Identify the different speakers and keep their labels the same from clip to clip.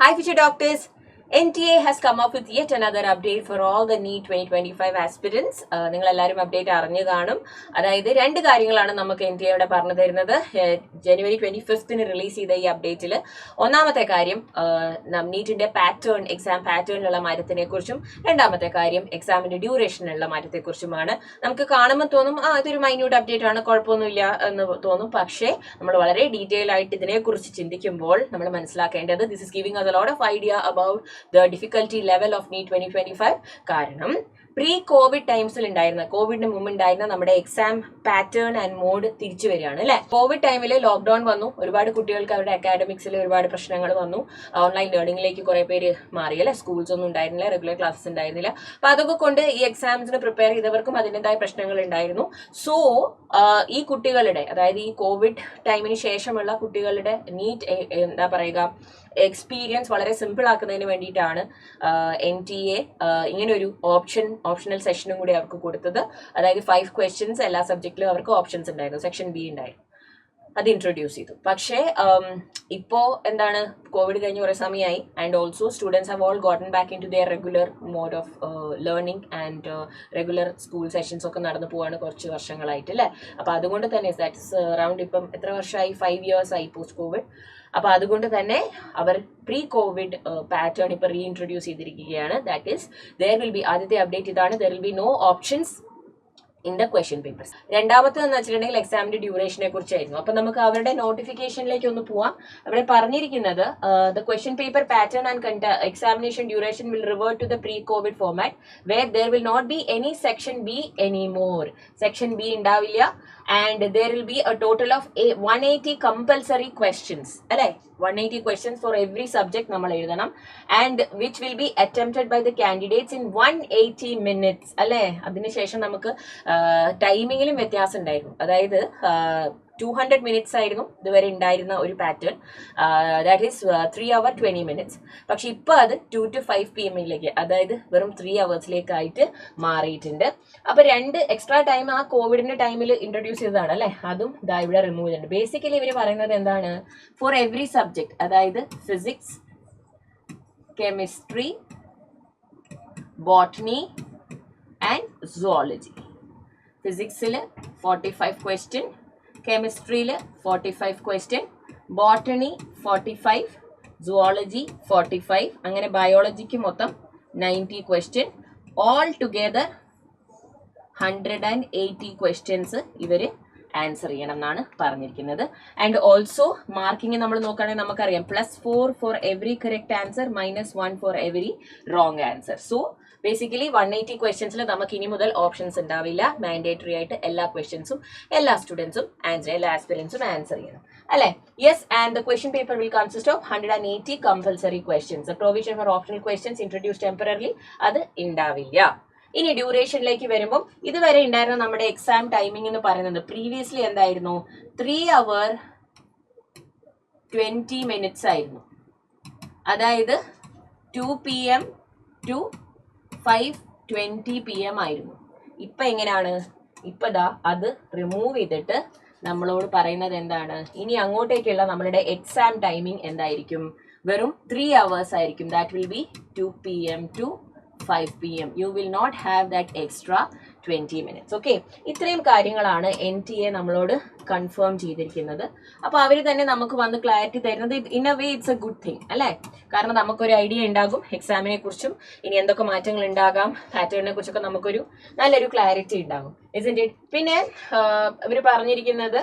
Speaker 1: Hi, future doctors. NTA has come up with yet another update for all the NEET 2025 aspirants. നിങ്ങൾ എല്ലാവരും update അറിഞ്ഞു കാണും. അതായത് രണ്ട് കാര്യങ്ങളാണ് നമുക്ക് NTA പറഞ്ഞു തരുന്നത്. ജനുവരി 25 റിലീസ് ചെയ്ത ഈ അപ്ഡേറ്റിൽ ഒന്നാമത്തെ കാര്യം നീറ്റിന്റെ പാറ്റേൺ, എക്സാം പാറ്റേണിലുള്ള മാറ്റത്തിനെ കുറിച്ചും രണ്ടാമത്തെ കാര്യം എക്സാമിന്റെ ഡ്യൂറേഷനുള്ള മാറ്റത്തെക്കുറിച്ചുമാണ്. നമുക്ക് കാണുമ്പോൾ തോന്നും ഇതൊരു മൈന്യൂട്ട് അപ്ഡേറ്റ് ആണ്, കുഴപ്പമൊന്നുമില്ല എന്ന് തോന്നും. പക്ഷേ നമ്മൾ വളരെ ഡീറ്റെയിൽ ആയിട്ട് ഇതിനെക്കുറിച്ച് ചിന്തിക്കുമ്പോൾ നമ്മൾ മനസ്സിലാക്കേണ്ടത് this is giving us a lot of idea about the difficulty level of NEET 2025. കാരണം പ്രീ കോവിഡ് ടൈംസിൽ ഉണ്ടായിരുന്ന, കോവിഡിന് മുമ്പ് ഉണ്ടായിരുന്ന നമ്മുടെ എക്സാം പാറ്റേൺ ആൻഡ് മോഡ് തിരിച്ചു വരികയാണ് അല്ലെ. കോവിഡ് ടൈമിൽ ലോക്ക്ഡൌൺ വന്നു, ഒരുപാട് കുട്ടികൾക്ക് അവരുടെ അക്കാഡമിക്സിൽ ഒരുപാട് പ്രശ്നങ്ങൾ വന്നു. ഓൺലൈൻ ലേണിംഗിലേക്ക് കുറെ പേര് മാറി അല്ലെ. സ്കൂൾസ് ഒന്നും ഉണ്ടായിരുന്നില്ല, റെഗുലർ ക്ലാസ്സസ് ഉണ്ടായിരുന്നില്ല. അപ്പൊ അതൊക്കെ കൊണ്ട് ഈ എക്സാംസിന് പ്രിപ്പയർ ചെയ്തവർക്കും അതിൻ്റെതായ പ്രശ്നങ്ങൾ ഉണ്ടായിരുന്നു. സോ ഈ കുട്ടികളുടെ, അതായത് ഈ കോവിഡ് ടൈമിന് ശേഷമുള്ള കുട്ടികളുടെ നീറ്റ് എന്താ പറയുക എക്സ്പീരിയൻസ് വളരെ സിമ്പിൾ ആക്കുന്നതിന് വേണ്ടിയിട്ടാണ് NTA ഇങ്ങനെ ഒരു ഓപ്ഷണൽ സെഷനും കൂടി അവർക്ക് കൊടുത്തത്. അതായത് 5 questions എല്ലാ സബ്ജക്റ്റിലും അവർക്ക് ഓപ്ഷൻസ് ഉണ്ടായിരുന്നു. സെക്ഷൻ ബി ഉണ്ടായിരുന്നു, അത് ഇൻട്രൊഡ്യൂസ് ചെയ്തു. പക്ഷേ ഇപ്പോ എന്താണ്, കോവിഡ് കഴിഞ്ഞ് കുറെ സമയമായി and also students have all gotten back in to their regular mode of learning and regular school sessions ഒക്കെ നടന്നു പോവാണ് കുറച്ച് വർഷങ്ങളായിട്ട് അല്ലേ. അപ്പൊ അതുകൊണ്ട് തന്നെ ദാറ്റ്സ് അറൌണ്ട് ഇപ്പം എത്ര വർഷമായി, 5 years ആയി പോസ്റ്റ് കോവിഡ്. അപ്പൊ അതുകൊണ്ട് തന്നെ അവർ പ്രീ കോവിഡ് പാറ്റേൺ ഇപ്പൊ റീഇൻട്രൊഡ്യൂസ് ചെയ്തിരിക്കുകയാണ്. That is there will be, ആദ്യത്തെ അപ്ഡേറ്റ് ഇതാണ്, there will be no options in the question papers. രണ്ടാമത്തെന്ന് വെച്ചിട്ടുണ്ടെങ്കിൽ എക്സാമിന്റെ ഡ്യൂറേഷനെ കുറിച്ചായിരുന്നു. അപ്പൊ നമുക്ക് അവരുടെ നോട്ടിഫിക്കേഷനിലേക്ക് ഒന്ന് പോവാം. അവിടെ പറഞ്ഞിരിക്കുന്നത് the question paper pattern and examination duration will revert to the pre Covid format where there will not be any section B any more. Section B ഉണ്ടാവില്ല. And there will be a total of 180 compulsory questions അല്ലെ. 180 questions for every subject നമ്മൾ എഴുതണം. And which will be attempted by the candidates in 180 minutes അല്ലെ. അതിനുശേഷം നമുക്ക് ടൈമിങ്ങിലും വ്യത്യാസം ഉണ്ടായിരുന്നു. അതായത് 200 minutes ആയിരുന്നു ഇതുവരെ ഉണ്ടായിരുന്ന ഒരു pattern, that is 3 hours 20 minutes. പക്ഷെ ഇപ്പൊ അത് 2 to 5 PM അതായത് വെറും 3 hours മാറിയിട്ടുണ്ട്. അപ്പൊ 2 എക്സ്ട്രാ ടൈം ആ കോവിഡിന്റെ ടൈമിൽ ഇൻട്രൊഡ്യൂസ് ചെയ്തതാണ് അല്ലെ, അതും ദാ ഇവിടെ റിമൂവ് ചെയ്തിട്ടുണ്ട്. ബേസിക്കലി ഇവർ പറയുന്നത് എന്താണ്, ഫോർ എവറി സബ്ജക്ട്, അതായത് physics, chemistry, botany and zoology. ഫിസിക്സിൽ 45 question, കെമിസ്ട്രിയിൽ 45 question, ബോട്ടണി 45, സുവോളജി 45, അങ്ങനെ ബയോളജിക്ക് മൊത്തം 90 question. ഓൾ ടുഗെദർ 180 questions ഇവര് ആൻസർ ചെയ്യണം എന്നാണ് പറഞ്ഞിരിക്കുന്നത്. ആൻഡ് ഓൾസോ മാർക്കിംഗ് നമ്മൾ നോക്കുകയാണെങ്കിൽ നമുക്കറിയാം +4 for every correct answer, -1 for every wrong answer. So basically 180 questionസിൽ നമുക്ക് ഇനി മുതൽ ഓപ്ഷൻസ് ഉണ്ടാവില്ല. മാൻഡേറ്ററി ആയിട്ട് എല്ലാ ക്വസ്റ്റ്യൻസും എല്ലാ സ്റ്റുഡൻസും എല്ലാ ആസ്പിരൻസും ആൻസർ ചെയ്യണം അല്ലെ. Yes, and the question paper will consist of 180 compulsory questions. Provision for optional questions introduce temporary, അത് ഉണ്ടാവില്ല. ഇനി ഡ്യൂറേഷനിലേക്ക് വരുമ്പോൾ ഇതുവരെ ഉണ്ടായിരുന്ന നമ്മുടെ എക്സാം ടൈമിംഗ് എന്ന് പറയുന്നത് പ്രീവിയസ്ലി എന്തായിരുന്നു, 3 hours 20 minutes ആയിരുന്നു. അതായത് 2 PM to 5:20 PM ആയിരുന്നു. ഇപ്പൊ എങ്ങനെയാണ്, ഇപ്പൊ ദാ അത് റിമൂവ് ചെയ്തിട്ട് നമ്മളോട് പറയുന്നത് എന്താണ്, ഇനി അങ്ങോട്ടേക്കുള്ള നമ്മളുടെ എക്സാം ടൈമിംഗ് എന്തായിരിക്കും, വെറും 3 hours ആയിരിക്കും. That will be 2 PM to 5 PM. You will not have that extra 20 minutes. Okay, ഇത്രയും കാര്യങ്ങളാണ് NTA നമ്മളോട് കൺഫേം ചെയ്തിരിക്കുന്നത്. അപ്പൊ അവര് തന്നെ നമുക്ക് വന്ന് ക്ലാരിറ്റി തരുന്നത് in a way it's A good thing അല്ലെ. കാരണം നമുക്കൊരു ഐഡിയ ഉണ്ടാകും എക്സാമിനെ കുറിച്ചും, ഇനി എന്തൊക്കെ മാറ്റങ്ങൾ ഉണ്ടാകാം, പാറ്റേണിനെ കുറിച്ചൊക്കെ നമുക്കൊരു നല്ലൊരു ക്ലാരിറ്റി ഉണ്ടാകും. പിന്നെ ഇവര് പറഞ്ഞിരിക്കുന്നത്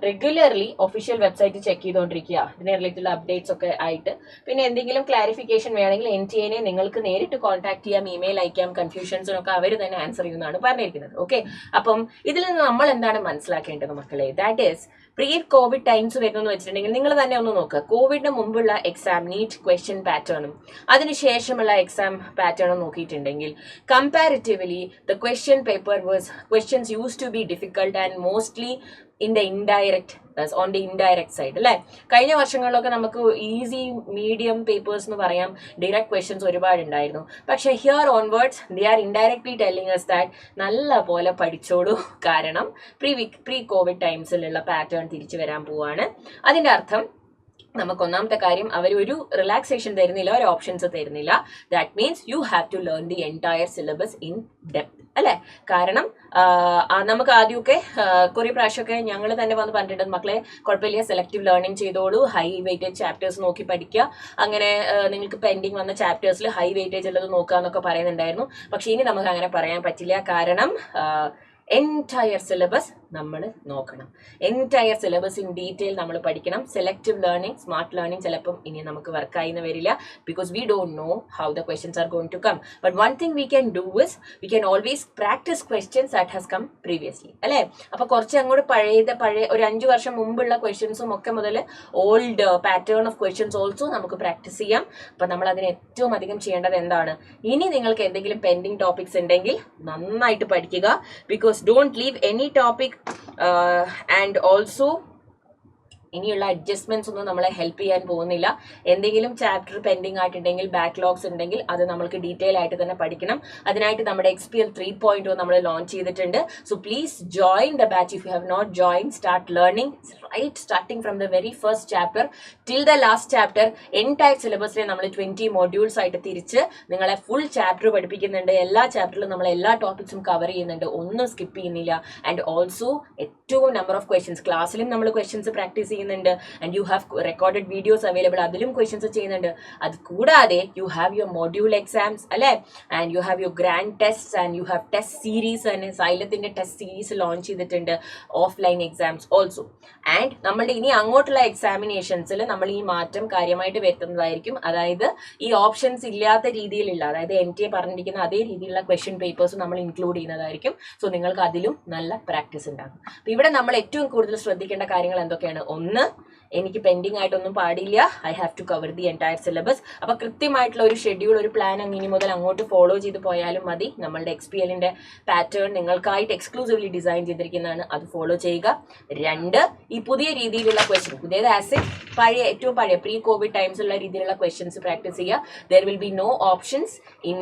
Speaker 1: റെഗുലർലി ഒഫീഷ്യൽ വെബ്സൈറ്റ് ചെക്ക് ചെയ്തുകൊണ്ടിരിക്കുക ഇതിനെ റിലേറ്റഡ് അപ്ഡേറ്റ്സ് ഒക്കെ ആയിട്ട്. പിന്നെ എന്തെങ്കിലും ക്ലാരിഫിക്കേഷൻ വേണമെങ്കിൽ NTA നിങ്ങൾക്ക് നേരിട്ട് കോൺടാക്ട് ചെയ്യാം, ഇമെയിൽ അയക്കാം. കൺഫ്യൂഷൻസിനൊക്കെ അവർ തന്നെ ആൻസർ ചെയ്യുന്നതാണ് പറഞ്ഞിരിക്കുന്നത്. ഓക്കെ, അപ്പം ഇതിൽ നിന്ന് നമ്മൾ എന്താണ് മനസ്സിലാക്കേണ്ടത് മക്കളെ, that is pre Covid times വരുന്നെന്ന് വെച്ചിട്ടുണ്ടെങ്കിൽ നിങ്ങൾ തന്നെ ഒന്ന് നോക്കുക. കോവിഡിന് മുമ്പുള്ള എക്സാം നീറ്റ് ക്വസ്റ്റ്യൻ പാറ്റേണും അതിനുശേഷമുള്ള എക്സാം പാറ്റേണും നോക്കിയിട്ടുണ്ടെങ്കിൽ comparatively the question paper was questions use to be difficult and mostly in the on the indirect side അല്ലെ. കഴിഞ്ഞ വർഷങ്ങളിലൊക്കെ നമുക്ക് ഈസി മീഡിയം പേപ്പേഴ്സ് എന്ന് പറയാം, ഡയറക്റ്റ് ക്വസ്റ്റ്യൻസ് ഒരുപാട് ഉണ്ടായിരുന്നു. പക്ഷെ here onwards they are indirectly telling us that നല്ല പോലെ പഠിച്ചോളൂ, കാരണം പ്രീ കോവിഡ് ടൈംസിലുള്ള പാറ്റേൺ തിരിച്ചു വരാൻ പോവാണ്. അതിന്റെ അർത്ഥം നമുക്ക് ഒന്നാമത്തെ കാര്യം അവർ ഒരു റിലാക്സേഷൻ തരുന്നില്ല, ഒരു ഓപ്ഷൻസ് തരുന്നില്ല. That means you have to learn the entire syllabus in depth അല്ലെ. കാരണം നമുക്ക് ആദ്യമൊക്കെ കുറേ പ്രാവശ്യമൊക്കെ ഞങ്ങൾ തന്നെ വന്ന് പറഞ്ഞിട്ടുണ്ട്, മക്കളെ കുഴപ്പമില്ല, സെലക്റ്റീവ് ലേണിംഗ് ചെയ്തോളൂ, ഹൈ വെയിറ്റേജ് ചാപ്റ്റേഴ്സ് നോക്കി പഠിക്കുക, അങ്ങനെ നിങ്ങൾക്ക് പെൻഡിങ് വന്ന ചാപ്റ്റേഴ്സിൽ ഹൈ വെയിറ്റേജ് ഉള്ളത് നോക്കുക എന്നൊക്കെ പറയുന്നുണ്ടായിരുന്നു. പക്ഷെ ഇനി നമുക്ക് അങ്ങനെ പറയാൻ പറ്റില്ല. കാരണം എൻറ്റയർ സിലബസ് നമ്മൾ നോക്കണം. എൻറ്റയർ സിലബസ് ഇൻ ഡീറ്റെയിൽ നമ്മൾ പഠിക്കണം. സെലക്റ്റീവ് ലേണിംഗ്, സ്മാർട്ട് ലേണിംഗ് ചിലപ്പം ഇനി നമുക്ക് വർക്കായിന്ന് വരില്ല. Because we don't know how the questions are going to come. But one thing we can do is we can always practice questions that has come previously അല്ലേ. അപ്പൊ കുറച്ച് അങ്ങോട്ട് പഴയ ഒരു 5 വർഷം മുമ്പുള്ള ക്വസ്റ്റ്യൻസും ഒക്കെ മുതൽ old pattern of questions also നമുക്ക് പ്രാക്ടീസ് ചെയ്യാം. അപ്പൊ നമ്മൾ അതിന് ഏറ്റവും അധികം ചെയ്യേണ്ടത് എന്താണ്? ഇനി നിങ്ങൾക്ക് എന്തെങ്കിലും പെൻഡിങ് ടോപ്പിക്സ് ഉണ്ടെങ്കിൽ നന്നായിട്ട് പഠിക്കുക. Because don't leave any topic and also ഇനിയുള്ള അഡ്ജസ്റ്റ്മെന്റ്സ് ഒന്നും നമ്മളെ ഹെൽപ്പ് ചെയ്യാൻ പോകുന്നില്ല. എന്തെങ്കിലും ചാപ്റ്റർ പെൻഡിങ് ആയിട്ടുണ്ടെങ്കിൽ, ബാക്ക്ലോഗ്സ് ഉണ്ടെങ്കിൽ അത് നമ്മൾക്ക് ഡീറ്റെയിൽ ആയിട്ട് തന്നെ പഠിക്കണം. അതിനായിട്ട് നമ്മുടെ XPL 3.0 നമ്മൾ ലോഞ്ച് ചെയ്തിട്ടുണ്ട്. So please join the batch if you have not join. Start learning right starting from the very first chapter till the last chapter. Entire സിലബസിനെ നമ്മൾ 20 മോഡ്യൂൾസ് ആയിട്ട് തിരിച്ച് നിങ്ങളെ ഫുൾ ചാപ്റ്റർ പഠിപ്പിക്കുന്നുണ്ട്. എല്ലാ ചാപ്റ്ററിലും നമ്മൾ എല്ലാ ടോപ്പിക്സും കവർ ചെയ്യുന്നുണ്ട്, ഒന്നും സ്കിപ്പ് ചെയ്യുന്നില്ല. ആൻഡ് ഓൾസോ ഏറ്റവും നമ്പർ ഓഫ് ക്വസ്റ്റ്യൻസ് ക്ലാസ്സിലും നമ്മൾ ക്വസ്റ്റ്യൻസ് പ്രാക്ടീസ് ചെയ്യുന്നുണ്ട്. And you have recorded videos available, അതിലും ക്വസ്റ്റ്യൻസ് ചെയ്യുന്നുണ്ട്. അത് കൂടാതെ you have your module exams അല്ലെ, and you have your grand test and you have test series. തന്നെ സൈലത്തിന്റെ ടെസ്റ്റ് സീരീസ് ലോഞ്ച് ചെയ്തിട്ടുണ്ട്, ഓഫ്ലൈൻ എക്സാംസ് ഓൾസോ. ആൻഡ് നമ്മളുടെ ഇനി അങ്ങോട്ടുള്ള എക്സാമിനേഷൻസിൽ നമ്മൾ ഈ മാറ്റം കാര്യമായിട്ട് വരുത്തുന്നതായിരിക്കും. അതായത് ഈ ഓപ്ഷൻസ് ഇല്ലാത്ത രീതിയിലുള്ള, അതായത് NTA പറഞ്ഞിരിക്കുന്ന അതേ രീതിയിലുള്ള ക്വസ്റ്റ്യൻ പേപ്പേഴ്സ് നമ്മൾ ഇൻക്ലൂഡ് ചെയ്യുന്നതായിരിക്കും. സോ നിങ്ങൾക്ക് അതിലും നല്ല പ്രാക്ടീസ് ഉണ്ടാകും. അപ്പൊ ഇവിടെ നമ്മൾ ഏറ്റവും കൂടുതൽ ശ്രദ്ധിക്കേണ്ട കാര്യങ്ങൾ എന്തൊക്കെയാണ്? ഒന്ന്, എനിക്ക് പെൻഡിങ് ആയിട്ടൊന്നും പാടില്ല, I have to cover the entire syllabus. അപ്പൊ കൃത്യമായിട്ടുള്ള ഒരു ഷെഡ്യൂൾ, ഒരു പ്ലാൻ ഇനി മുതൽ അങ്ങോട്ട് ഫോളോ ചെയ്ത് പോയാലും മതി. നമ്മളുടെ XPLന്റെ പാറ്റേൺ നിങ്ങൾക്കായിട്ട് എക്സ്ക്ലൂസീവ്ലി ഡിസൈൻ ചെയ്തിരിക്കുന്നതാണ്, അത് ഫോളോ ചെയ്യുക. 2, ഈ പുതിയ രീതിയിലുള്ള ക്വസ്റ്റ്യൻ, പുതിയത് ആസ് പഴയ ഏറ്റവും പഴയ പ്രീ കോവിഡ് ടൈംസിലുള്ള രീതിയിലുള്ള ക്വസ്റ്റ്യൻസ് പ്രാക്ടീസ് ചെയ്യുക. There will be no options in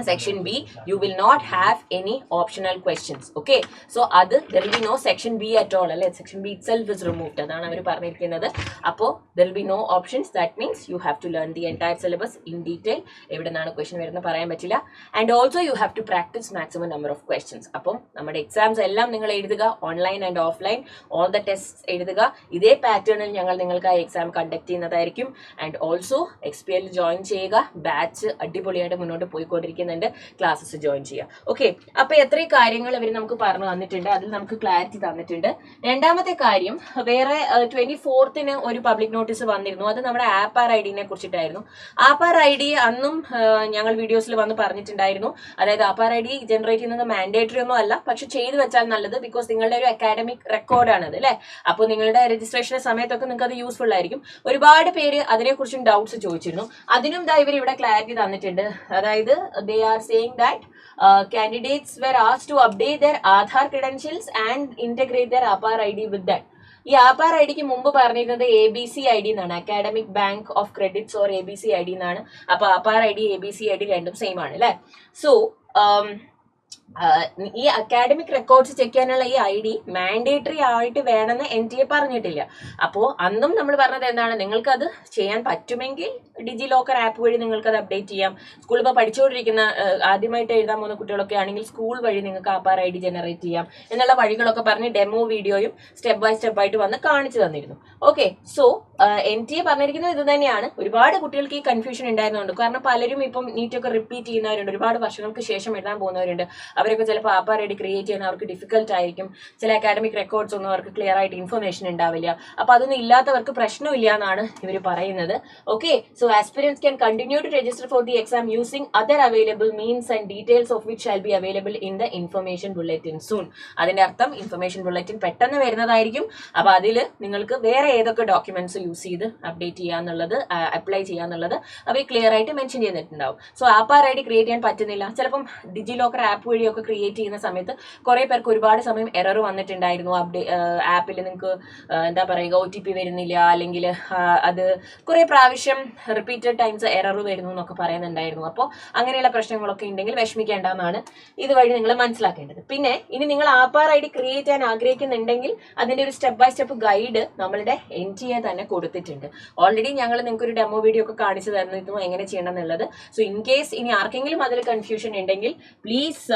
Speaker 1: section B. You will not have any optional questions. Okay, so there will be no section B at all അല്ലെ. section B itself is removed. അതാണ് അവർ പറഞ്ഞിരിക്കുന്നത്. അപ്പോൾ there will be no options. That means you have to learn the entire syllabus in detail. എവിടെ നിന്നാണ് question വരുന്നത് പറയാൻ പറ്റില്ല. And also you have to practice maximum number of questions. അപ്പം നമ്മുടെ എക്സാംസ് എല്ലാം നിങ്ങൾ എഴുതുക, online and offline all the test എഴുതുക. ഇതേ പാറ്റേണിൽ ഞങ്ങൾ നിങ്ങൾക്ക് ആ എക്സാം കണ്ടക്ട് ചെയ്യുന്നതായിരിക്കും. ആൻഡ് ഓൾസോ XPL ജോയിൻ ചെയ്യുക. ബാച്ച് അടിപൊളിയായിട്ട് മുന്നോട്ട് പോയിക്കൊണ്ടിരിക്കുന്നുണ്ട്. ക്ലാസ്സസ് ജോയിൻ ചെയ്യുക. ഓക്കെ, അപ്പൊ എത്രയും കാര്യങ്ങൾ ഇവർ നമുക്ക് പറഞ്ഞു തന്നിട്ടുണ്ട്, അതിൽ നമുക്ക് ക്ലാരിറ്റി തന്നിട്ടുണ്ട്. രണ്ടാമത്തെ കാര്യം, വേറെ 24th ഒരു പബ്ലിക് നോട്ടീസ് വന്നിരുന്നു. അത് നമ്മുടെ ആപ്പാർ ഐഡിനെ കുറിച്ചിട്ടായിരുന്നു. ആപ്പാർ ഐ ഡി അന്നും ഞങ്ങൾ വീഡിയോസിൽ വന്ന് പറഞ്ഞിട്ടുണ്ടായിരുന്നു. അതായത് ആപ്പാർ ഐ ഡി ജനറേറ്റ് ചെയ്യുന്നത് മാൻഡേറ്ററി ഒന്നും അല്ല, പക്ഷെ ചെയ്തു വെച്ചാൽ നല്ലത്. ബിക്കോസ് നിങ്ങളുടെ ഒരു അക്കാഡമിക് റെക്കോർഡാണത് അല്ലെ. അപ്പോൾ നിങ്ങളുടെ രജിസ്ട്രേഷൻ സമയത്തൊക്കെ നിങ്ങൾക്ക് അത് യൂസ്ഫുൾ ആയിരിക്കും. ഒരുപാട് പേര് അതിനെക്കുറിച്ചും ഡൗട്ട്സ് ചോദിച്ചിരുന്നു. അതിനും ഇവർ ഇവിടെ ക്ലാരിറ്റി തന്നിട്ടുണ്ട്. അതായത് they are saying that candidates were asked to update their Aadhaar credentials and integrate their APAR ID with that. ഈ ആപ്പാർ ഐ ഡിക്ക് മുമ്പ് പറഞ്ഞിരുന്നത് ABC ID എന്നാണ്, academic bank of credits or ABC ID എന്നാണ്. അപ്പൊ APAAR I D ABC ID രണ്ടും same ആണ് അല്ലെ. സോ ഈ അക്കാഡമിക് റെക്കോർഡ്സ് ചെക്ക് ചെയ്യാനുള്ള ഈ ID മാൻഡേറ്ററി ആയിട്ട് വേണമെന്ന് NTA പറഞ്ഞിട്ടില്ല. അപ്പോൾ അന്നും നമ്മൾ പറഞ്ഞത് എന്താണ്, നിങ്ങൾക്ക് അത് ചെയ്യാൻ പറ്റുമെങ്കിൽ ഡിജി ലോക്കർ ആപ്പ് വഴി നിങ്ങൾക്ക് അത് അപ്ഡേറ്റ് ചെയ്യാം. സ്കൂളിൽ ഇപ്പോൾ പഠിച്ചുകൊണ്ടിരിക്കുന്ന ആദ്യമായിട്ട് എഴുതാൻ പോകുന്ന കുട്ടികളൊക്കെ ആണെങ്കിൽ സ്കൂൾ വഴി നിങ്ങൾക്ക് ആപ്പാർ ID ജനറേറ്റ് ചെയ്യാം എന്നുള്ള വഴികളൊക്കെ പറഞ്ഞ് ഡെമോ വീഡിയോയും സ്റ്റെപ്പ് ബൈ സ്റ്റെപ്പ് ആയിട്ട് വന്ന് കാണിച്ചു തന്നിരുന്നു. ഓക്കെ, സോ NTA പറഞ്ഞിരിക്കുന്നത് ഇത് തന്നെയാണ്. ഒരുപാട് കുട്ടികൾക്ക് ഈ കൺഫ്യൂഷൻ ഉണ്ടായിരുന്നുണ്ട്. കാരണം പലരും ഇപ്പം നീറ്റൊക്കെ റിപ്പീറ്റ് ചെയ്യുന്നവരുണ്ട്, ഒരുപാട് വർഷങ്ങൾക്ക് ശേഷം എഴുതാൻ പോകുന്നവരുണ്ട്. അവരൊക്കെ ചിലപ്പോൾ ആപ്പാർ ഐ ഡി ക്രിയേറ്റ് ചെയ്യാൻ അവർക്ക് ഡിഫിക്കൽട്ട് ആയിരിക്കും. ചില അക്കാഡമിക് റെക്കോർഡ്സ് ഒന്നും അവർക്ക് ക്ലിയർ ആയിട്ട് ഇൻഫർമേഷൻ ഉണ്ടാവില്ല. അപ്പൊ അതൊന്നും ഇല്ലാത്തവർക്ക് പ്രശ്നമില്ല എന്നാണ് ഇവർ പറയുന്നത്. Okay, so aspirants can continue to register for the exam using other available means and details of which shall be available in the information bulletin soon. അതിന്റെ അർത്ഥം ഇൻഫർമേഷൻ ബുള്ളറ്റിൻ പെട്ടെന്ന് വരുന്നതായിരിക്കും. അപ്പൊ അതിൽ നിങ്ങൾക്ക് വേറെ ഏതൊക്കെ ഡോക്യുമെന്റ്സ് യൂസ് ചെയ്ത് അപ്ഡേറ്റ് ചെയ്യാന്നുള്ളത്, അപ്ലൈ ചെയ്യാന്നുള്ളത് അവർ ക്ലിയർ ആയിട്ട് മെൻഷൻ ചെയ്തിട്ടുണ്ടാവും. So APAAR I D create ചെയ്യാൻ പറ്റുന്നില്ല, ചിലപ്പം ഡിജി ലോക്കർ ആപ്പ് വഴിയൊക്കെ ക്രിയേറ്റ് ചെയ്യുന്ന സമയത്ത് കുറെ പേർക്ക് ഒരുപാട് സമയം എറർ വന്നിട്ടുണ്ടായിരുന്നു. ആപ്പിൽ നിങ്ങൾക്ക് എന്താ പറയുക OTP വരുന്നില്ല, അല്ലെങ്കിൽ അത് കുറെ പ്രാവശ്യം റിപ്പീറ്റഡ് ടൈംസ് എറർ വരുന്നു എന്നൊക്കെ പറയുന്നുണ്ടായിരുന്നു. അപ്പോൾ അങ്ങനെയുള്ള പ്രശ്നങ്ങളൊക്കെ ഉണ്ടെങ്കിൽ വിഷമിക്കേണ്ടെന്നാണ് ഇതുവഴി നിങ്ങൾ മനസ്സിലാക്കേണ്ടത്. പിന്നെ ഇനി നിങ്ങൾ ആപ്പാർ ID ക്രിയേറ്റ് ചെയ്യാൻ ആഗ്രഹിക്കുന്നുണ്ടെങ്കിൽ അതിന്റെ ഒരു സ്റ്റെപ്പ് ബൈ സ്റ്റെപ്പ് ഗൈഡ് നമ്മളുടെ NTA തന്നെ കൊടുത്തിട്ടുണ്ട്. ഓൾറെഡി ഞങ്ങൾ നിങ്ങൾക്ക് ഒരു ഡെമോ വീഡിയോ ഒക്കെ കാണിച്ചു തരുന്നു എങ്ങനെ ചെയ്യണം എന്നുള്ളത്. സോ ഇൻ കേസ് ഇനി ആർക്കെങ്കിലും അതിൽ കൺഫ്യൂഷൻ ഉണ്ടെങ്കിൽ please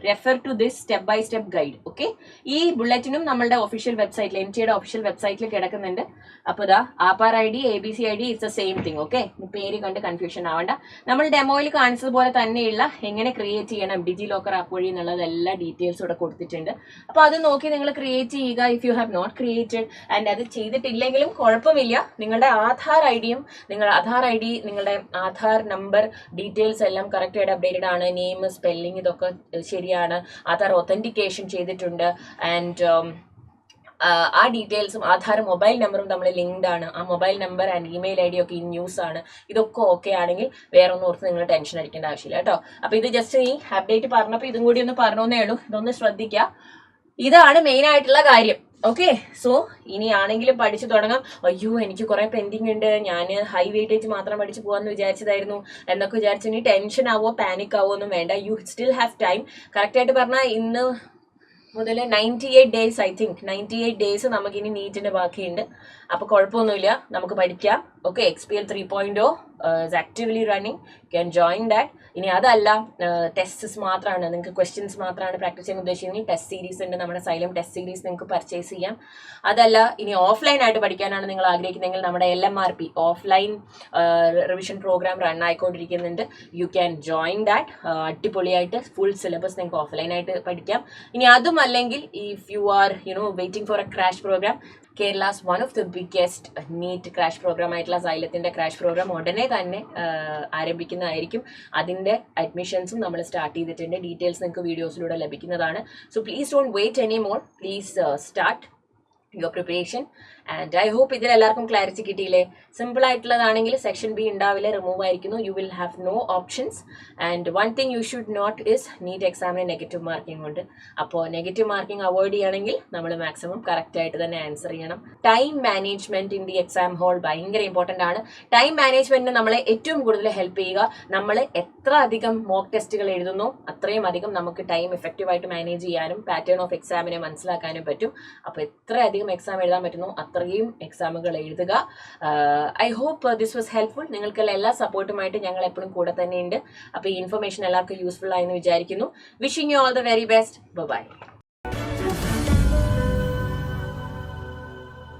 Speaker 1: refer to this step by step guide. Okay, ഈ ബുള്ളറ്റിനും നമ്മളുടെ ഒഫീഷ്യൽ വെബ്സൈറ്റിൽ NTA ഒഫീഷ്യൽ വെബ്സൈറ്റിൽ കിടക്കുന്നുണ്ട്. അപ്പോൾ ഇതാ APAAR ID ABC ID it's the same thing. Okay, പേര് കണ്ട് കൺഫ്യൂഷൻ ആവണ്ട. നമ്മൾ ഡെമോയിൽ കാണിച്ചതുപോലെ തന്നെയുള്ള എങ്ങനെ ക്രിയേറ്റ് ചെയ്യണം ഡിജി ലോക്കർ ആപ്പ് വഴി എന്നുള്ളത് എല്ലാ ഡീറ്റെയിൽസും ഇവിടെ കൊടുത്തിട്ടുണ്ട്. അപ്പോൾ അത് നോക്കി നിങ്ങൾ ക്രിയേറ്റ് ചെയ്യുക. If you have not created and അത് ചെയ്തിട്ടില്ലെങ്കിലും കുഴപ്പമില്ല. നിങ്ങളുടെ ആധാർ ഐഡിയും നിങ്ങളുടെ ആധാർ നമ്പർ ഡീറ്റെയിൽസ് എല്ലാം കറക്റ്റായിട്ട് അപ്ഡേറ്റഡ് ആണ്. നെയിം, സ്പെല്ലിംഗ് ഇതൊക്കെ ശരിയാണ്. ആധാർ ഒത്തന്റിക്കേഷൻ ചെയ്തിട്ടുണ്ട്. ആൻഡ് ആ ഡീറ്റെയിൽസും ആധാർ മൊബൈൽ നമ്പറും നമ്മൾ ലിങ്ക്ഡ് ആണ്. ആ mobile number and email ID ഒക്കെ ഇൻ യൂസ് ആണ്. ഇതൊക്കെ ഓക്കെ ആണെങ്കിൽ വേറെ ഒന്നും ഓർത്ത് നിങ്ങൾ ടെൻഷൻ അടിക്കേണ്ട ആവശ്യമില്ല കേട്ടോ. അപ്പൊ ഇത് ജസ്റ്റ് ഈ അപ്ഡേറ്റ് പറഞ്ഞപ്പോൾ ഇതും കൂടി ഒന്ന് പറഞ്ഞേ ഉള്ളൂ. ഇതൊന്ന് ശ്രദ്ധിക്കുക. ഇതാണ് മെയിൻ ആയിട്ടുള്ള കാര്യം. ഓക്കെ, സോ ഇനി ആണെങ്കിലും പഠിച്ചു തുടങ്ങാം. അയ്യോ എനിക്ക് കുറെ പെൻഡിങ് ഉണ്ട്, ഞാൻ ഹൈ വെയിറ്റേജ് മാത്രം പഠിച്ചു പോകാമെന്ന് വിചാരിച്ചതായിരുന്നു എന്നൊക്കെ വിചാരിച്ചു ഇനി ടെൻഷൻ ആവോ പാനിക് ആവോ ഒന്നും വേണ്ട. You still have time. കറക്റ്റായിട്ട് പറഞ്ഞാൽ ഇന്ന് മുതൽ 98 ഡേയ്സ്, ഐ തിങ്ക് 98 ഡേയ്സ് നമുക്കിനി നീറ്റിന്റെ ബാക്കിയുണ്ട്. അപ്പൊ കുഴപ്പമൊന്നുമില്ല, നമുക്ക് പഠിക്കാം. Okay, XPL 3.0 is actively running. You can join that. ഇനി അതല്ല ടെസ്റ്റ്സ് മാത്രമാണ്, നിങ്ങൾക്ക് ക്വസ്റ്റ്യൻസ് മാത്രമാണ് പ്രാക്ടീസ് ചെയ്യാൻ ഉദ്ദേശിക്കുന്നത്, ടെസ്റ്റ് സീരീസ് ഉണ്ട്. നമ്മുടെ സൈലം ടെസ്റ്റ് സീരീസ് നിങ്ങൾക്ക് പർച്ചേസ് ചെയ്യാം. അതല്ല ഇനി ഓഫ്ലൈൻ ആയിട്ട് പഠിക്കാനാണ് നിങ്ങൾ ആഗ്രഹിക്കുന്നതെങ്കിൽ നമ്മുടെ LMRP offline revision program run ആയിക്കൊണ്ടിരിക്കുന്നുണ്ട്. You can join that. അടിപൊളിയായിട്ട് ഫുൾ സിലബസ് നിങ്ങൾക്ക് ഓഫ്ലൈൻ ആയിട്ട് പഠിക്കാം. ഇനി അതും അല്ലെങ്കിൽ if you are waiting for a crash program, Kerala's one of the biggest NEET crash program ആയിട്ടുള്ള സൈലത്തിന്റെ ക്രാഷ് പ്രോഗ്രാം ഉടനെ തന്നെ ആരംഭിക്കുന്നതായിരിക്കും. അതിന്റെ അഡ്മിഷൻസും നമ്മൾ സ്റ്റാർട്ട് ചെയ്തിട്ടുണ്ട്. ഡീറ്റെയിൽസ് നിങ്ങൾക്ക് വീഡിയോസിലൂടെ ലഭിക്കുന്നതാണ്. So please don't wait any more. Please start your preparation. And I hope ഇതിൽ എല്ലാവർക്കും ക്ലാരിറ്റി കിട്ടിയില്ലേ? സിമ്പിൾ ആയിട്ടുള്ളതാണെങ്കിൽ സെക്ഷൻ B ഉണ്ടാവില്ല, റിമൂവ് ആയിരിക്കുന്നു. You will have no options. And one thing you should not is NEET എക്സാമിന് negative marking ഉണ്ട്. അപ്പോൾ negative marking avoid ചെയ്യണമെങ്കിൽ നമ്മൾ മാക്സിമം കറക്റ്റ് ആയിട്ട് തന്നെ ആൻസർ ചെയ്യണം. Time management in the exam whole ഭയങ്കര ഇമ്പോർട്ടൻ്റ് ആണ്. ടൈം മാനേജ്മെന്റിന് നമ്മളെ ഏറ്റവും കൂടുതൽ ഹെൽപ്പ് ചെയ്യുക, നമ്മൾ എത്ര അധികം മോക്ക് ടെസ്റ്റുകൾ എഴുതുന്നു അത്രയും അധികം നമുക്ക് ടൈം എഫക്റ്റീവായിട്ട് മാനേജ് ചെയ്യാനും പാറ്റേൺ ഓഫ് എക്സാമിനെ മനസ്സിലാക്കാനും പറ്റും. അപ്പോൾ എത്ര അധികം എക്സാം എഴുതാൻ പറ്റുന്നു അത്രയും എക്സാമുകൾ എഴുതുക. I hope this was helpful. നിങ്ങൾക്കുള്ള എല്ലാ സപ്പോർട്ടുമായിട്ട് ഞങ്ങൾ എപ്പോഴും കൂടെ തന്നെയുണ്ട്. അപ്പോൾ ഈ ഇൻഫർമേഷൻ എല്ലാവർക്കും യൂസ്ഫുൾ ആയെന്ന് വിചാരിക്കുന്നു. Wishing you all the very best. By.